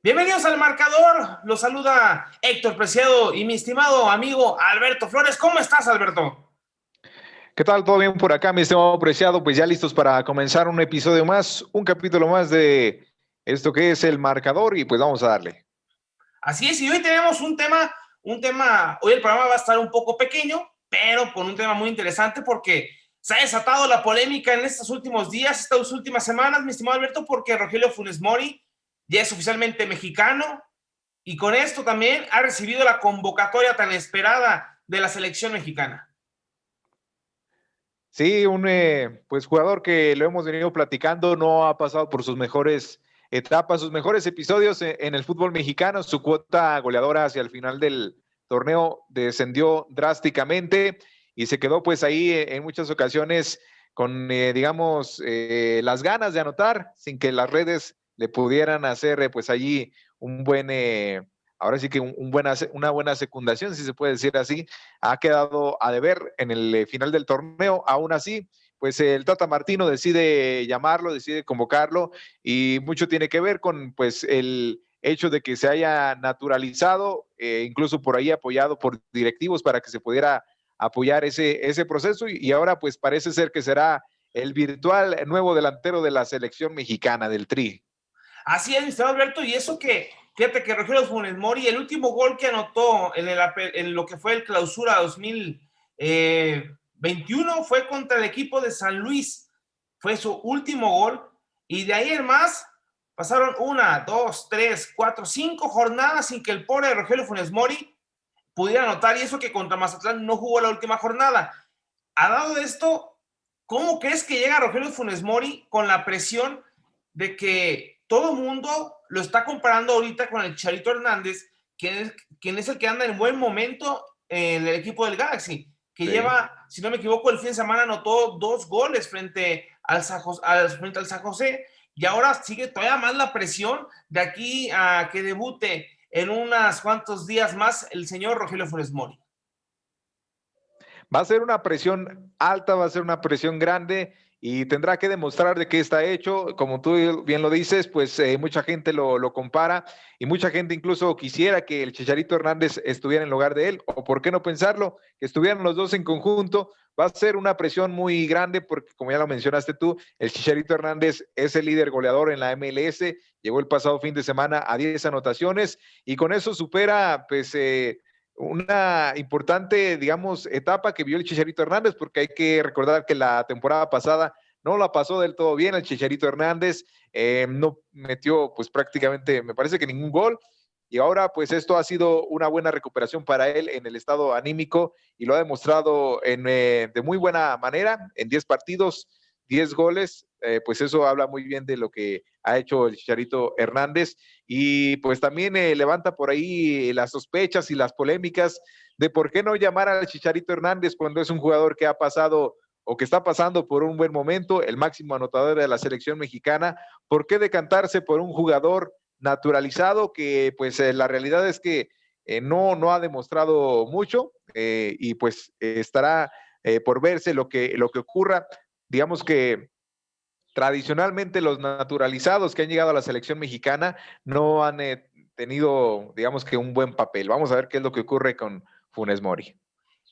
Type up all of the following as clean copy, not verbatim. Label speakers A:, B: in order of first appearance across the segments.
A: Bienvenidos al marcador, los saluda Héctor Preciado y mi estimado amigo Alberto Flores. ¿Cómo estás, Alberto?
B: ¿Qué tal? ¿Todo bien por acá, mi estimado Preciado? Pues ya listos para comenzar un episodio más, un capítulo más de esto que es el marcador y pues vamos a darle.
A: Así es, y hoy tenemos hoy el programa va a estar un poco pequeño, pero con un tema muy interesante porque se ha desatado la polémica en estos últimos días, estas últimas semanas, mi estimado Alberto, porque Rogelio Funes Mori ya es oficialmente mexicano y con esto también ha recibido la convocatoria tan esperada de la selección mexicana.
B: Sí, un pues jugador que lo hemos venido platicando, no ha pasado por sus mejores etapas, sus mejores episodios en el fútbol mexicano. Su cuota goleadora hacia el final del torneo descendió drásticamente y se quedó pues ahí en muchas ocasiones con, digamos, las ganas de anotar sin que las redes le pudieran hacer pues allí un buen, ahora sí que una buena secundación, si se puede decir así. Ha quedado a deber en el final del torneo. Aún así, pues el Tata Martino decide llamarlo, decide convocarlo y mucho tiene que ver con pues el hecho de que se haya naturalizado, incluso por ahí apoyado por directivos para que se pudiera apoyar ese proceso y ahora pues parece ser que será el virtual nuevo delantero de la selección mexicana del Tri.
A: Así es, mi estimado Alberto, y eso que, fíjate que Rogelio Funes Mori, el último gol que anotó en lo que fue el clausura 2021 fue contra el equipo de San Luis, fue su último gol, y de ahí en más pasaron 5 jornadas sin que el pobre Rogelio Funes Mori pudiera anotar, y eso que contra Mazatlán no jugó la última jornada. A dado de esto, ¿cómo crees que llega Rogelio Funes Mori con la presión de que todo el mundo lo está comparando ahorita con el Chicharito Hernández, quien es el que anda en buen momento en el equipo del Galaxy, que
B: Sí.
A: lleva, si no me equivoco, el fin de semana anotó 2 goles frente al San José, y ahora sigue todavía más la presión de aquí a que debute en unos cuantos días más el señor Rogelio Funes Mori.
B: Va a ser una presión alta, va a ser una presión grande y tendrá que demostrar de qué está hecho. Como tú bien lo dices, pues mucha gente lo compara y mucha gente incluso quisiera que el Chicharito Hernández estuviera en lugar de él, o por qué no pensarlo, que estuvieran los dos en conjunto. Va a ser una presión muy grande porque, como ya lo mencionaste tú, el Chicharito Hernández es el líder goleador en la MLS, llegó el pasado fin de semana a 10 anotaciones y con eso supera, pues, una importante, digamos, etapa que vio el Chicharito Hernández, porque hay que recordar que la temporada pasada no la pasó del todo bien el Chicharito Hernández, no metió pues prácticamente, me parece que ningún gol, y ahora pues esto ha sido una buena recuperación para él en el estado anímico y lo ha demostrado de muy buena manera, en 10 partidos, 10 goles, pues eso habla muy bien de lo que ha hecho el Chicharito Hernández y pues también levanta por ahí las sospechas y las polémicas de por qué no llamar al Chicharito Hernández cuando es un jugador que ha pasado o que está pasando por un buen momento, el máximo anotador de la selección mexicana. ¿Por qué decantarse por un jugador naturalizado que pues la realidad es que no ha demostrado mucho y pues estará por verse lo que ocurra? Digamos que tradicionalmente los naturalizados que han llegado a la selección mexicana no han tenido, digamos que un buen papel. Vamos a ver qué es lo que ocurre con Funes Mori.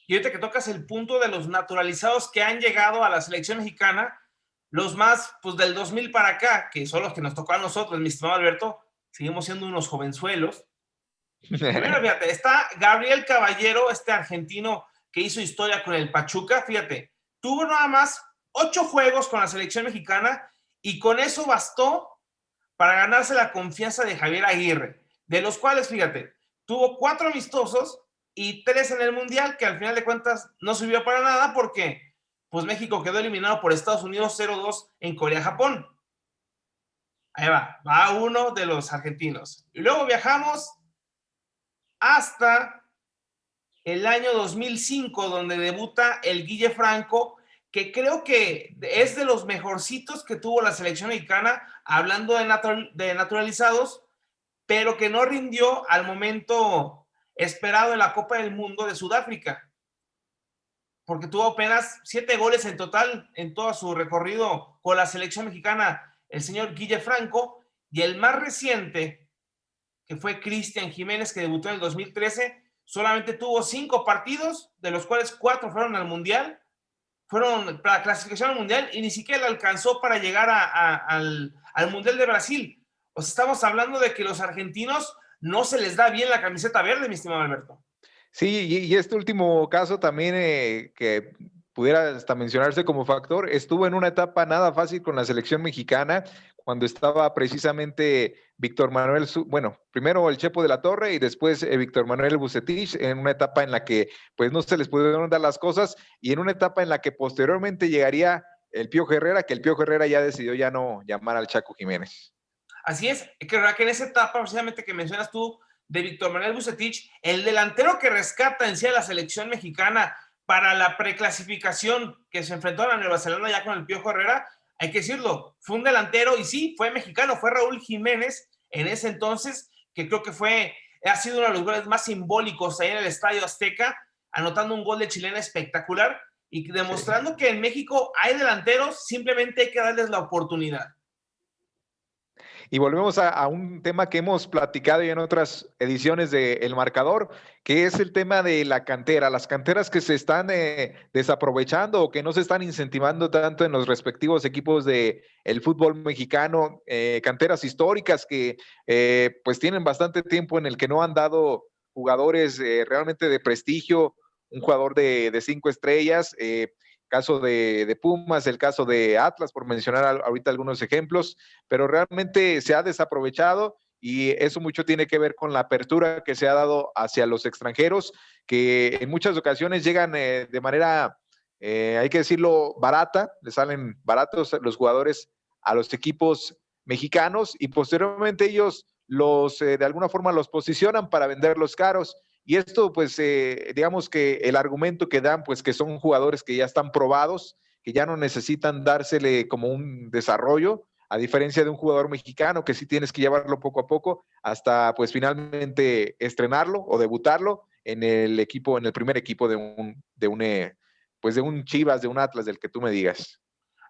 A: Y ahorita que tocas el punto de los naturalizados que han llegado a la selección mexicana, los más pues del 2000 para acá, que son los que nos tocó a nosotros, mi estimado Alberto, seguimos siendo unos jovenzuelos. Primero, fíjate, está Gabriel Caballero, este argentino que hizo historia con el Pachuca, fíjate, tuvo nada más 8 juegos con la selección mexicana y con eso bastó para ganarse la confianza de Javier Aguirre, de los cuales, fíjate, tuvo 4 amistosos y 3 en el Mundial, que al final de cuentas no sirvió para nada porque pues México quedó eliminado por Estados Unidos 0-2 en Corea-Japón. Ahí va uno de los argentinos. Y luego viajamos hasta el año 2005, donde debuta el Guille Franco, que creo que es de los mejorcitos que tuvo la selección mexicana, hablando de naturalizados, pero que no rindió al momento esperado en la Copa del Mundo de Sudáfrica, porque tuvo apenas 7 goles en total en todo su recorrido con la selección mexicana, el señor Guille Franco, y el más reciente que fue Cristian Jiménez, que debutó en el 2013, solamente tuvo 5 partidos, de los cuales 4 fueron al Mundial, fueron para clasificación al Mundial, y ni siquiera alcanzó para llegar al Mundial de Brasil. O sea, estamos hablando de que los argentinos no se les da bien la camiseta verde, mi estimado Alberto.
B: Sí, y este último caso también que pudiera hasta mencionarse como factor, estuvo en una etapa nada fácil con la selección mexicana, cuando estaba precisamente Víctor Manuel, bueno, primero el Chepo de la Torre y después Víctor Manuel Vucetich, en una etapa en la que pues no se les pudieron dar las cosas, y en una etapa en la que posteriormente llegaría el Piojo Herrera, que el Piojo Herrera ya decidió ya no llamar al Chaco Jiménez.
A: Así es, que en esa etapa precisamente que mencionas tú de Víctor Manuel Vucetich, el delantero que rescata en sí a la selección mexicana para la preclasificación que se enfrentó a la Nueva Zelanda ya con el Piojo Herrera, hay que decirlo, fue un delantero y sí, fue mexicano, fue Raúl Jiménez en ese entonces, que creo que ha sido uno de los goles más simbólicos ahí en el Estadio Azteca, anotando un gol de chilena espectacular y demostrando que en México hay delanteros, simplemente hay que darles la oportunidad.
B: Y volvemos a un tema que hemos platicado ya en otras ediciones de El Marcador, que es el tema de la cantera, las canteras que se están desaprovechando o que no se están incentivando tanto en los respectivos equipos del fútbol mexicano, canteras históricas que pues tienen bastante tiempo en el que no han dado jugadores realmente de prestigio, un jugador de 5 estrellas, caso de Pumas, el caso de Atlas, por mencionar ahorita algunos ejemplos, pero realmente se ha desaprovechado y eso mucho tiene que ver con la apertura que se ha dado hacia los extranjeros, que en muchas ocasiones llegan de manera, hay que decirlo, barata, le salen baratos los jugadores a los equipos mexicanos y posteriormente ellos de alguna forma los posicionan para venderlos caros. Y esto, pues, digamos que el argumento que dan, pues, que son jugadores que ya están probados, que ya no necesitan dársele como un desarrollo, a diferencia de un jugador mexicano que sí tienes que llevarlo poco a poco hasta, pues, finalmente estrenarlo o debutarlo en el equipo, en el primer equipo pues, de un Chivas, de un Atlas, del que tú me digas.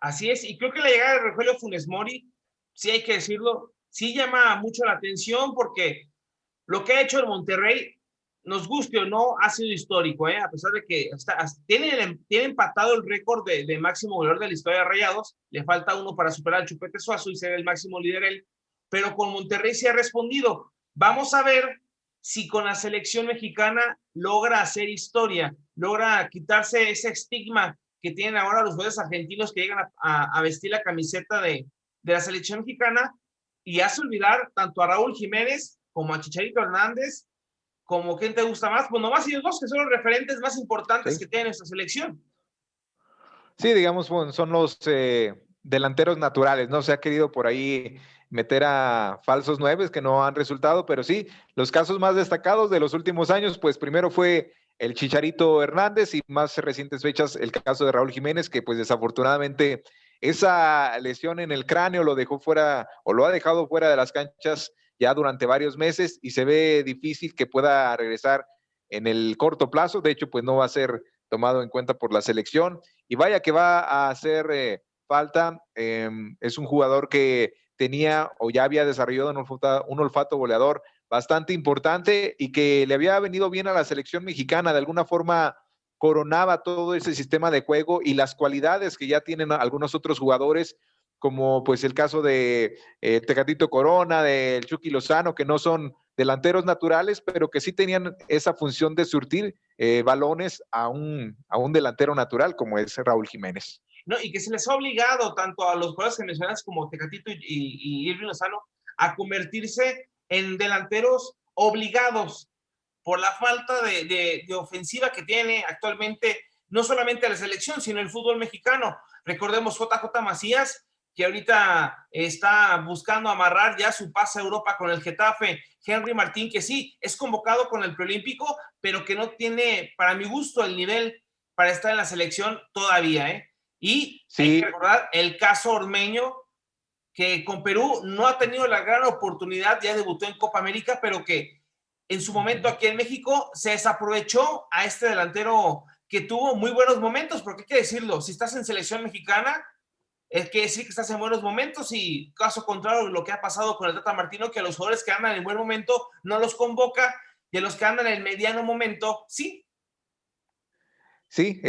A: Así es, y creo que la llegada de Rogelio Funes Mori, sí hay que decirlo, sí llama mucho la atención porque lo que ha hecho el Monterrey, nos guste o no, ha sido histórico, a pesar de que tiene empatado el récord de máximo goleador de la historia de Rayados, le falta uno para superar al Chupete Suazo y ser el máximo líder él, pero con Monterrey sí ha respondido. Vamos a ver si con la selección mexicana logra hacer historia, logra quitarse ese estigma que tienen ahora los jugadores argentinos que llegan a vestir la camiseta de la selección mexicana y hace olvidar tanto a Raúl Jiménez como a Chicharito Hernández. ¿Como quién te gusta más? Pues nomás ellos dos, que son los referentes más importantes que tiene nuestra selección.
B: Sí, digamos, son los delanteros naturales, ¿no? Se ha querido por ahí meter a falsos nueves que no han resultado, pero sí, los casos más destacados de los últimos años, pues primero fue el Chicharito Hernández y más recientes fechas el caso de Raúl Jiménez, que pues desafortunadamente esa lesión en el cráneo lo dejó fuera o lo ha dejado fuera de las canchas ya durante varios meses y se ve difícil que pueda regresar en el corto plazo. De hecho, pues no va a ser tomado en cuenta por la selección. Y vaya que va a hacer falta. Es un jugador que tenía o ya había desarrollado un olfato goleador bastante importante y que le había venido bien a la selección mexicana. De alguna forma coronaba todo ese sistema de juego y las cualidades que ya tienen algunos otros jugadores, como pues el caso de Tecatito Corona, del Chucky Lozano, que no son delanteros naturales, pero que sí tenían esa función de surtir balones a un delantero natural como es Raúl Jiménez.
A: No, y que se les ha obligado tanto a los jugadores que mencionas como Tecatito y Irving Lozano a convertirse en delanteros obligados por la falta de ofensiva que tiene actualmente no solamente la selección, sino el fútbol mexicano. Recordemos JJ Macías, que ahorita está buscando amarrar ya su pase a Europa con el Getafe. Henry Martín, que sí, es convocado con el preolímpico, pero que no tiene, para mi gusto, el nivel para estar en la selección todavía, Y sí, hay que recordar el caso Ormeño, que con Perú no ha tenido la gran oportunidad, ya debutó en Copa América, pero que en su momento aquí en México se desaprovechó a este delantero que tuvo muy buenos momentos, porque hay que decirlo, si estás en selección mexicana, es que sí que estás en buenos momentos, y caso contrario lo que ha pasado con el Tata Martino, que a los jugadores que andan en buen momento no los convoca, y a los que andan en el mediano momento, sí.
B: Sí,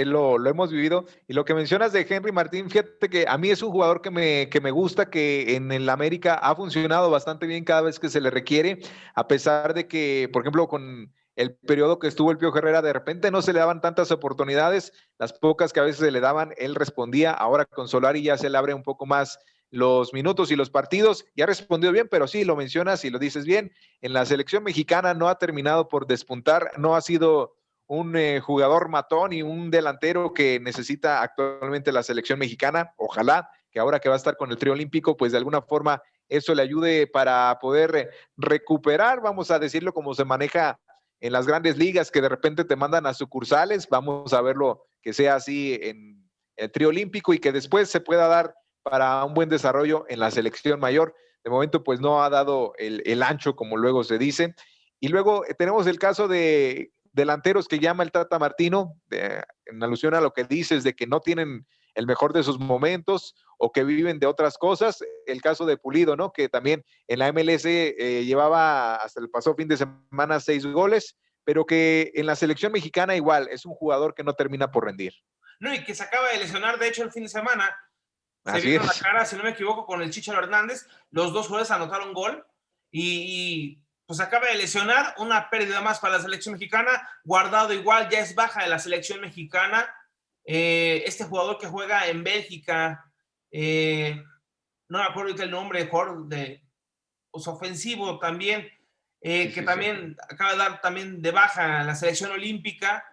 B: lo hemos vivido. Y lo que mencionas de Henry Martín, fíjate que a mí es un jugador que me gusta, que en el América ha funcionado bastante bien cada vez que se le requiere, a pesar de que, por ejemplo, con el periodo que estuvo el Pío Herrera, de repente no se le daban tantas oportunidades, las pocas que a veces se le daban, él respondía. Ahora con Solari ya se le abre un poco más los minutos y los partidos, y ha respondido bien, pero sí, lo mencionas y lo dices bien, en la selección mexicana no ha terminado por despuntar, no ha sido un jugador matón y un delantero que necesita actualmente la selección mexicana. Ojalá que ahora que va a estar con el trío olímpico, pues de alguna forma eso le ayude para poder recuperar, vamos a decirlo, como se maneja en las grandes ligas, que de repente te mandan a sucursales. Vamos a verlo que sea así en el trío olímpico, y que después se pueda dar para un buen desarrollo en la selección mayor. De momento, pues no ha dado el ancho, como luego se dice. Y luego tenemos el caso de delanteros que llama el Tata Martino, en alusión a lo que dices de que no tienen el mejor de sus momentos o que viven de otras cosas. El caso de Pulido, ¿no? Que también en la MLS llevaba hasta el pasado fin de semana 6 goles, pero que en la selección mexicana igual es un jugador que no termina por rendir.
A: No, y que se acaba de lesionar, de hecho, el fin de semana. Se
B: Así
A: vieron la
B: es.
A: cara, si no me equivoco, con el Chicharo Hernández. Los dos jugadores anotaron gol, y pues acaba de lesionar, una pérdida más para la selección mexicana. Guardado igual, ya es baja de la selección mexicana. Este jugador que juega en Bélgica, no me acuerdo ahorita el nombre, jugador de, pues, ofensivo también, que también acaba de dar también de baja en la selección olímpica.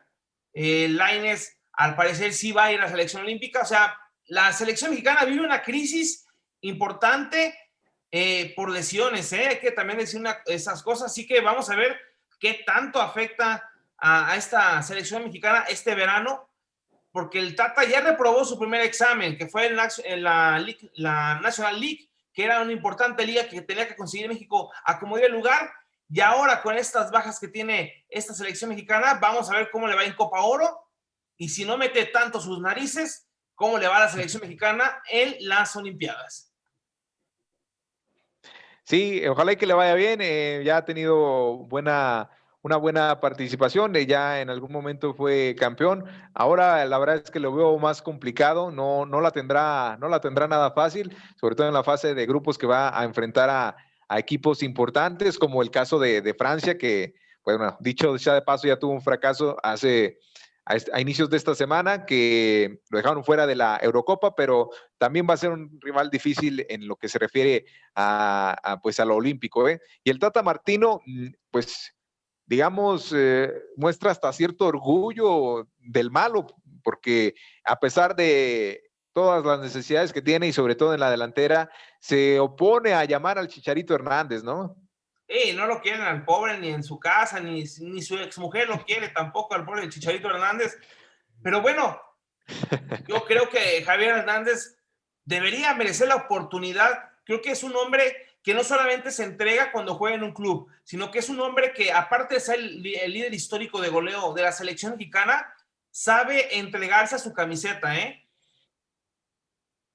A: Lainez, al parecer, sí va a ir a la selección olímpica. O sea, la selección mexicana vive una crisis importante por lesiones, hay que también decir esas cosas. Así que vamos a ver qué tanto afecta a esta selección mexicana este verano, porque el Tata ya reprobó su primer examen, que fue en la National League, que era una importante liga que tenía que conseguir México acomodar el lugar. Y ahora, con estas bajas que tiene esta selección mexicana, vamos a ver cómo le va en Copa Oro, y si no mete tanto sus narices, cómo le va a la selección mexicana en las Olimpiadas.
B: Sí, ojalá y que le vaya bien. Ya ha tenido una buena participación. Ya en algún momento fue campeón. Ahora la verdad es que lo veo más complicado. No la tendrá nada fácil, sobre todo en la fase de grupos que va a enfrentar a equipos importantes, como el caso de Francia, que, pues, bueno, dicho sea de paso, ya tuvo un fracaso a inicios de esta semana, que lo dejaron fuera de la Eurocopa, pero también va a ser un rival difícil en lo que se refiere pues a lo olímpico, ¿eh? Y el Tata Martino, pues, digamos, muestra hasta cierto orgullo del malo, porque a pesar de todas las necesidades que tiene, y sobre todo en la delantera, se opone a llamar al Chicharito Hernández, ¿no?
A: No lo quieren al pobre ni en su casa, ni su exmujer lo quiere tampoco al pobre Chicharito Hernández. Pero bueno, yo creo que Javier Hernández debería merecer la oportunidad. Creo que es un hombre que no solamente se entrega cuando juega en un club, sino que es un hombre que, aparte de ser el líder histórico de goleo de la selección mexicana, sabe entregarse a su camiseta, ¿eh?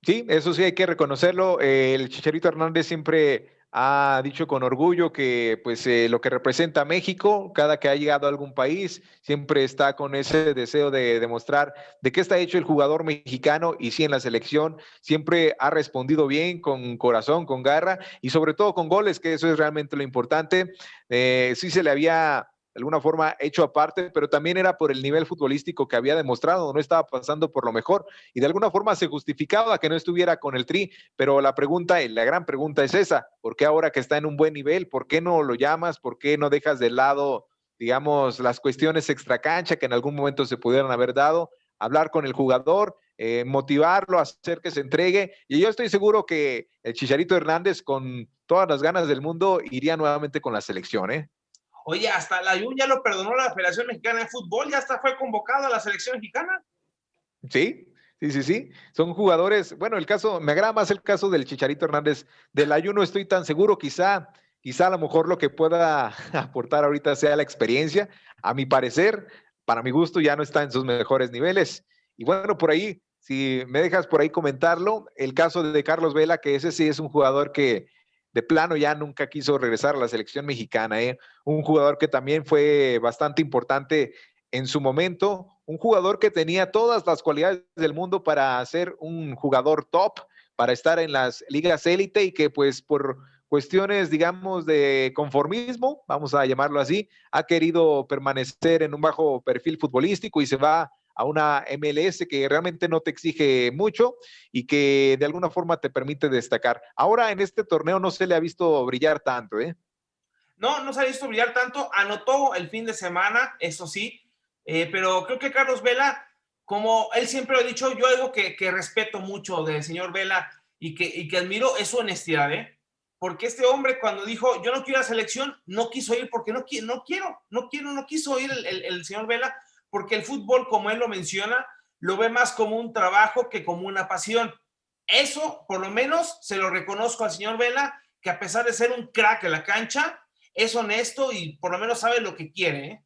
B: Sí, eso sí hay que reconocerlo. El Chicharito Hernández siempre ha dicho con orgullo que, pues, lo que representa México, cada que ha llegado a algún país, siempre está con ese deseo de demostrar de qué está hecho el jugador mexicano. Y sí, en la selección siempre ha respondido bien, con corazón, con garra y sobre todo con goles, que eso es realmente lo importante. Sí se le había de alguna forma hecho aparte, pero también era por el nivel futbolístico que había demostrado. No estaba pasando por lo mejor, y de alguna forma se justificaba que no estuviera con el Tri. Pero la pregunta, la gran pregunta es esa: ¿por qué ahora que está en un buen nivel, por qué no lo llamas? ¿Por qué no dejas de lado, digamos, las cuestiones extracancha que en algún momento se pudieran haber dado? Hablar con el jugador, motivarlo, hacer que se entregue, y yo estoy seguro que el Chicharito Hernández, con todas las ganas del mundo, iría nuevamente con la selección, ¿eh?
A: Oye, hasta la Jun ya lo perdonó la Federación Mexicana de Fútbol, ya hasta fue convocado a la selección mexicana.
B: Sí, sí. Son jugadores. Bueno, me agrada más el caso del Chicharito Hernández. Del Ayun no estoy tan seguro. Quizá a lo mejor lo que pueda aportar ahorita sea la experiencia. A mi parecer, para mi gusto, ya no está en sus mejores niveles. Y bueno, por ahí si me dejas por ahí comentarlo, el caso de Carlos Vela, que ese sí es un jugador que de plano ya nunca quiso regresar a la selección mexicana, ¿eh? Un jugador que también fue bastante importante en su momento, un jugador que tenía todas las cualidades del mundo para ser un jugador top, para estar en las ligas élite y que pues por cuestiones, digamos, de conformismo, vamos a llamarlo así, ha querido permanecer en un bajo perfil futbolístico y se va a una MLS que realmente no te exige mucho y que de alguna forma te permite destacar. Ahora en este torneo no se le ha visto brillar tanto, ¿eh?
A: No, no se ha visto brillar tanto. Anotó el fin de semana, eso sí, pero creo que Carlos Vela, como él siempre lo ha dicho, yo algo que respeto mucho del señor Vela y que admiro es su honestidad, ¿eh? Porque este hombre cuando dijo, yo no quiero la selección, no quiso ir porque no quiso ir el señor Vela, porque el fútbol, como él lo menciona, lo ve más como un trabajo que como una pasión. Eso, por lo menos, se lo reconozco al señor Vela, que a pesar de ser un crack en la cancha, es honesto y por lo menos sabe lo que quiere, ¿eh?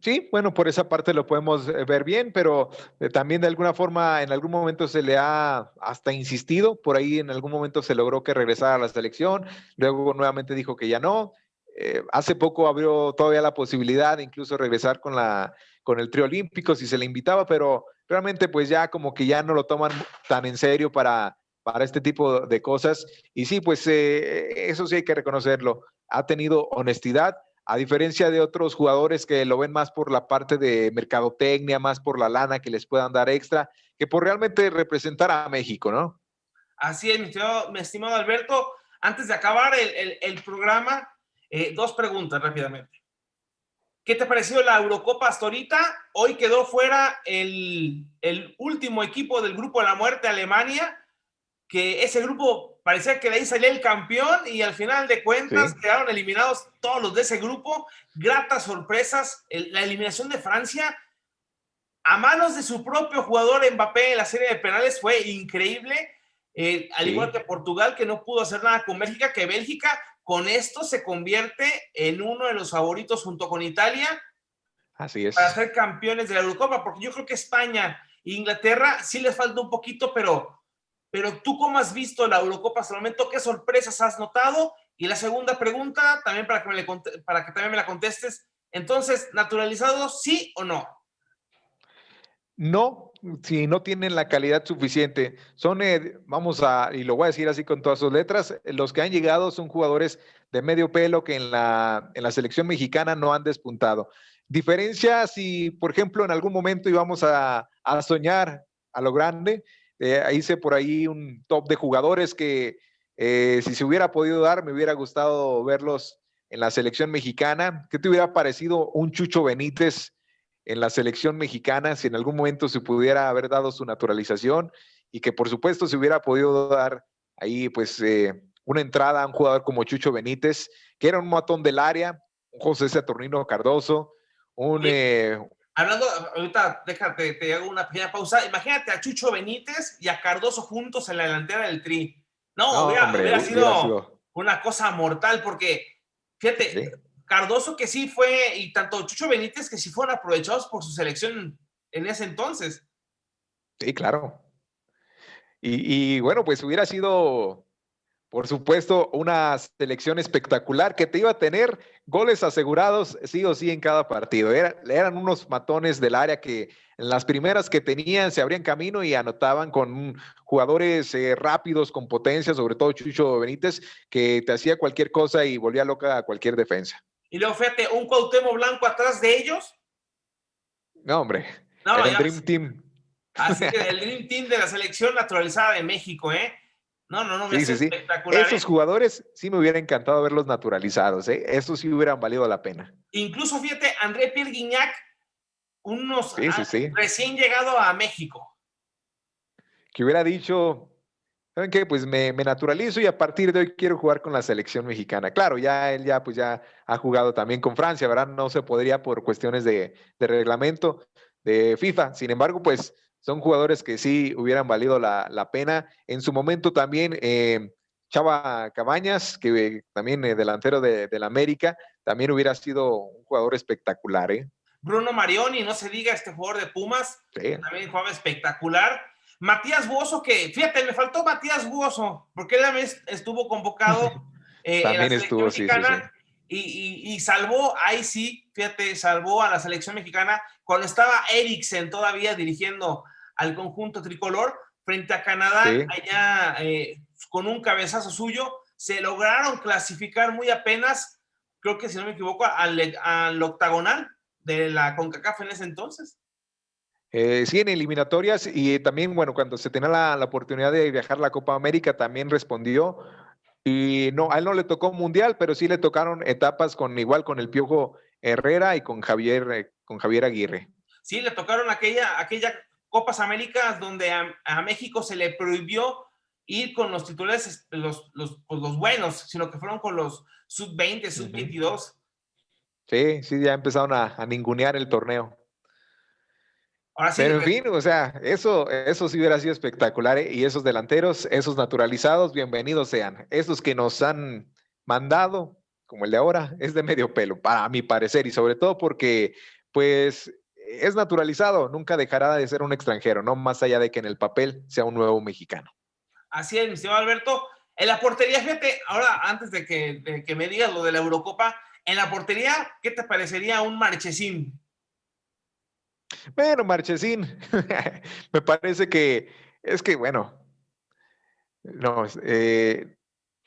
B: Sí, bueno, por esa parte lo podemos ver bien, pero también de alguna forma en algún momento se le ha hasta insistido, por ahí en algún momento se logró que regresara a la selección, luego nuevamente dijo que ya no. Hace poco abrió todavía la posibilidad de incluso regresar con el trío olímpico si se le invitaba, pero realmente pues ya como que ya no lo toman tan en serio para este tipo de cosas. Y sí, pues eso sí hay que reconocerlo, ha tenido honestidad a diferencia de otros jugadores que lo ven más por la parte de mercadotecnia, más por la lana que les puedan dar extra, que por realmente representar a México, ¿no?
A: Así es, mi estimado Alberto. Antes de acabar el programa, dos preguntas rápidamente. ¿Qué te pareció la Eurocopa hasta ahorita? Hoy quedó fuera el último equipo del grupo de la muerte, Alemania, que ese grupo parecía que de ahí salía el campeón y al final de cuentas
B: Sí.
A: quedaron eliminados todos los de ese grupo. Gratas sorpresas. La eliminación de Francia a manos de su propio jugador Mbappé en la serie de penales fue increíble. Al igual
B: Sí,
A: que Portugal, que no pudo hacer nada con Bélgica, que Bélgica con esto se convierte en uno de los favoritos junto con Italia
B: así
A: para
B: es.
A: ser campeones de la Eurocopa, porque yo creo que España e Inglaterra sí les falta un poquito, pero tú cómo has visto la Eurocopa hasta el momento, qué sorpresas has notado. Y la segunda pregunta, también para que también me la contestes, entonces, ¿naturalizados sí o no?
B: No, si no tienen la calidad suficiente, son, vamos a, y lo voy a decir así con todas sus letras, los que han llegado son jugadores de medio pelo que en la selección mexicana no han despuntado. Diferencia si, por ejemplo, en algún momento íbamos a soñar a lo grande, hice por ahí un top de jugadores que si se hubiera podido dar, me hubiera gustado verlos en la selección mexicana. ¿Qué te hubiera parecido un Chucho Benítez en la selección mexicana, si en algún momento se pudiera haber dado su naturalización y que por supuesto se hubiera podido dar ahí pues una entrada a un jugador como Chucho Benítez, que era un matón del área, un José Saturnino Cardoso, un...
A: Oye, hablando, ahorita déjate, te hago una pequeña pausa. Imagínate a Chucho Benítez y a Cardoso juntos en la delantera del Tri. No,
B: no, hombre,
A: hubiera
B: hubiera
A: sido
B: sido...
A: una cosa mortal, porque, fíjate,
B: Sí,
A: Cardoso que sí fue, y tanto Chucho Benítez que sí fueron aprovechados por su selección en ese entonces.
B: sí, claro. Y bueno, pues hubiera sido por supuesto, una selección espectacular que te iba a tener goles asegurados sí o sí en cada partido. Eran unos matones del área que en las primeras que tenían se abrían camino y anotaban con jugadores rápidos, con potencia, sobre todo Chucho Benítez, que te hacía cualquier cosa y volvía loca a cualquier defensa.
A: Y luego, fíjate, un Cuauhtémoc Blanco atrás de ellos.
B: No, hombre,
A: No,
B: era el
A: ya,
B: Dream Team.
A: así que el Dream Team de la selección naturalizada de México, ¿eh? No, me
B: Sí,
A: hace
B: sí, sí.
A: espectacular, ¿eh?
B: Esos jugadores sí me hubiera encantado verlos naturalizados, ¿eh? Esos sí hubieran valido la pena.
A: Incluso, fíjate, André Pierre Guignac, unos
B: Sí, sí, sí.
A: recién llegado a México.
B: Que hubiera dicho, ¿saben qué? Pues me naturalizo y a partir de hoy quiero jugar con la selección mexicana. Claro, ya él ya pues ya ha jugado también con Francia, ¿verdad? No se podría por cuestiones de reglamento de FIFA. Sin embargo, pues son jugadores que sí hubieran valido la pena. En su momento también Chava Cabañas, que también delantero del América, también hubiera sido un jugador espectacular, ¿eh?
A: Bruno Marioni, no se diga, este jugador de Pumas,
B: Sí.
A: también jugaba espectacular. Matías Buoso, que fíjate, me faltó Matías Buoso, porque él también estuvo convocado en la
B: También
A: selección
B: estuvo, sí, sí, sí.
A: mexicana y salvó, ahí sí, fíjate, salvó a la selección mexicana cuando estaba Eriksen todavía dirigiendo al conjunto tricolor frente a Canadá,
B: Sí.
A: allá con un cabezazo suyo, se lograron clasificar muy apenas, creo que si no me equivoco, al octagonal de la CONCACAF en ese entonces.
B: Sí, en eliminatorias y también, bueno, cuando se tenía la oportunidad de viajar a la Copa América, también respondió. Y no, a él no le tocó mundial, pero sí le tocaron etapas igual con el Piojo Herrera y con Javier Aguirre.
A: Sí, le tocaron aquella Copas Américas donde a México se le prohibió ir con los titulares, los buenos, sino que fueron con los sub-20, sub-22.
B: Sí, sí, ya empezaron a ningunear el torneo.
A: Ahora sí,
B: Pero en fin, o sea, eso sí hubiera sido espectacular, ¿eh? Y esos delanteros, esos naturalizados, bienvenidos sean. Esos que nos han mandado, como el de ahora, es de medio pelo, para mi parecer, y sobre todo porque, pues, es naturalizado, nunca dejará de ser un extranjero, ¿no? Más allá de que en el papel sea un nuevo mexicano.
A: así es, mi estimado Alberto. En la portería, fíjate, ahora antes de que me digas lo de la Eurocopa, en la portería, ¿qué te parecería un Marchesín?
B: Bueno, Marchesín, me parece que es que, bueno, no,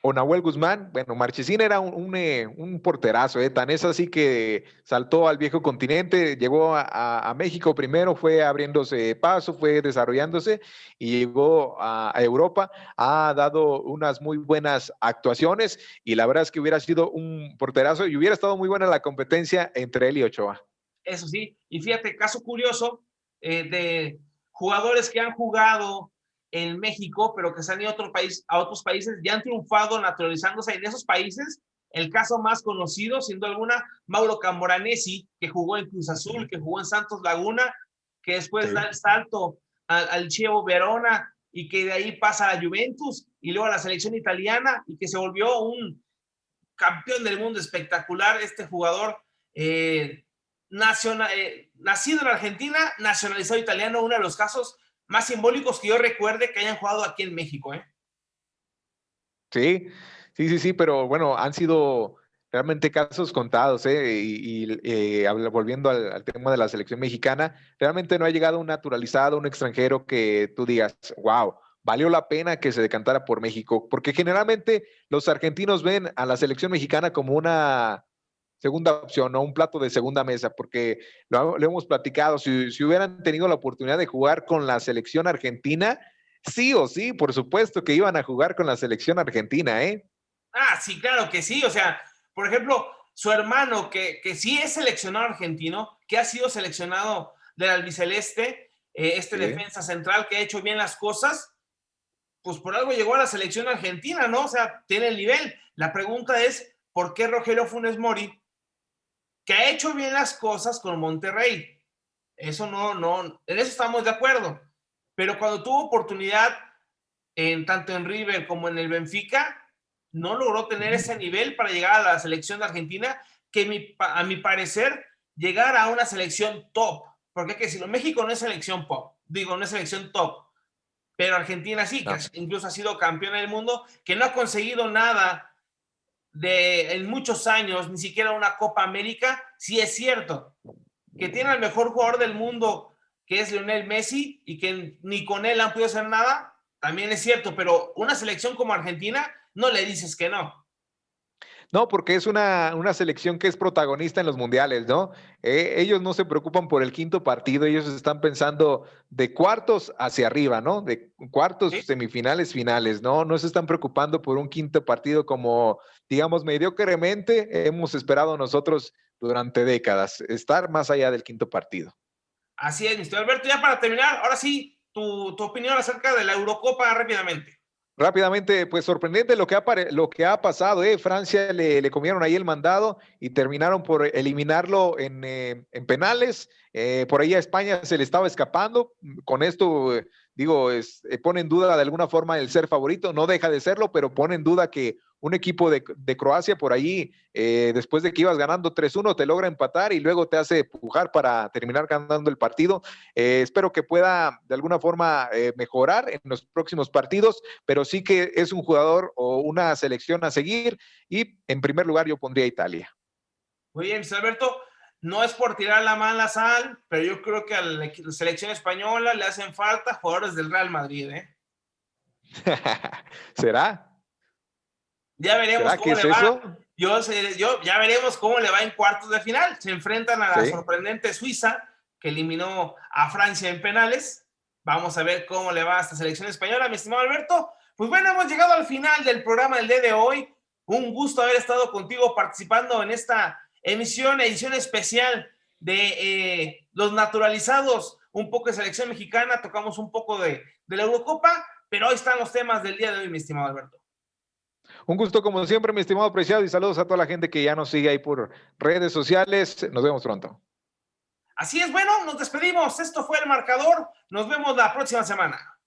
B: o Nahuel Guzmán, bueno, Marchesín era un porterazo, tan es así que saltó al viejo continente, llegó a México primero, fue abriéndose paso, fue desarrollándose y llegó a Europa, ha dado unas muy buenas actuaciones y la verdad es que hubiera sido un porterazo y hubiera estado muy buena la competencia entre él y Ochoa.
A: Eso sí, y fíjate, caso curioso de jugadores que han jugado en México, pero que se han ido a otros países y han triunfado naturalizándose en esos países. El caso más conocido, siendo alguna, Mauro Camoranesi, que jugó en Cruz Azul, que jugó en Santos Laguna, que después da
B: Sí.
A: el salto al Chievo Verona y que de ahí pasa a la Juventus y luego a la selección italiana y que se volvió un campeón del mundo espectacular, este jugador nacido en Argentina, nacionalizado italiano, uno de los casos más simbólicos que yo recuerde que hayan jugado aquí en México.
B: Sí, sí, sí, sí, pero bueno, han sido realmente casos contados, volviendo al tema de la selección mexicana, realmente no ha llegado un naturalizado, un extranjero que tú digas, wow, valió la pena que se decantara por México, porque generalmente los argentinos ven a la selección mexicana como una segunda opción, ¿no? Un plato de segunda mesa, porque lo hemos platicado, si hubieran tenido la oportunidad de jugar con la selección argentina, sí o sí, por supuesto que iban a jugar con la selección argentina, ¿eh?
A: Ah, sí, claro que sí. O sea, por ejemplo, su hermano, que sí es seleccionado argentino, que ha sido seleccionado del albiceleste, este
B: Sí.
A: defensa central que ha hecho bien las cosas, pues por algo llegó a la selección argentina, ¿no? O sea, tiene el nivel. La pregunta es, ¿por qué Rogelio Funes Mori, que ha hecho bien las cosas con Monterrey? Eso en eso estamos de acuerdo. Pero cuando tuvo oportunidad, tanto en River como en el Benfica, no logró tener ese nivel para llegar a la selección de Argentina, que a mi parecer, llegar a una selección top. Porque hay que decirlo, México no es selección pop, digo, no es selección top, pero Argentina sí, que
B: No.
A: incluso ha sido campeona del mundo, que no ha conseguido nada en muchos años, ni siquiera una Copa América. Sí es cierto que tiene al mejor jugador del mundo, que es Lionel Messi, y que ni con él han podido hacer nada, también es cierto, pero una selección como Argentina no le dices que no.
B: No, porque es una selección que es protagonista en los mundiales, ¿no? Ellos no se preocupan por el quinto partido, ellos están pensando de cuartos hacia arriba, ¿no? De cuartos,
A: ¿Sí?
B: semifinales, finales, ¿no? No se están preocupando por un quinto partido como, digamos, mediocremente hemos esperado nosotros durante décadas, estar más allá del quinto partido.
A: Así es, Mr. Alberto. Ya para terminar, ahora sí, tu opinión acerca de la Eurocopa rápidamente.
B: Rápidamente, pues sorprendente lo que ha pasado. Francia le comieron ahí el mandado y terminaron por eliminarlo en penales. Por ahí a España se le estaba escapando. Con esto digo, pone en duda de alguna forma el ser favorito, no deja de serlo, pero pone en duda que un equipo de Croacia por ahí, después de que ibas ganando 3-1, te logra empatar y luego te hace pujar para terminar ganando el partido. Espero que pueda de alguna forma mejorar en los próximos partidos, pero sí que es un jugador o una selección a seguir, y en primer lugar yo pondría a Italia.
A: Muy bien, Alberto, no es por tirar la mala sal, pero yo creo que a la selección española le hacen falta jugadores del Real Madrid, ¿eh?
B: ¿Será?
A: Ya veremos cómo le va.
B: Eso?
A: Ya veremos cómo le va en cuartos de final. Se enfrentan a la
B: Sí.
A: sorprendente Suiza, que eliminó a Francia en penales. Vamos a ver cómo le va a esta selección española, mi estimado Alberto. Pues bueno, hemos llegado al final del programa del día de hoy. Un gusto haber estado contigo participando en esta edición especial de los naturalizados, un poco de selección mexicana, tocamos un poco de la Eurocopa, pero hoy están los temas del día de hoy, mi estimado Alberto.
B: Un gusto como siempre, mi estimado Preciado, y saludos a toda la gente que ya nos sigue ahí por redes sociales. Nos vemos pronto.
A: Así es, bueno, nos despedimos. Esto fue El Marcador. Nos vemos la próxima semana.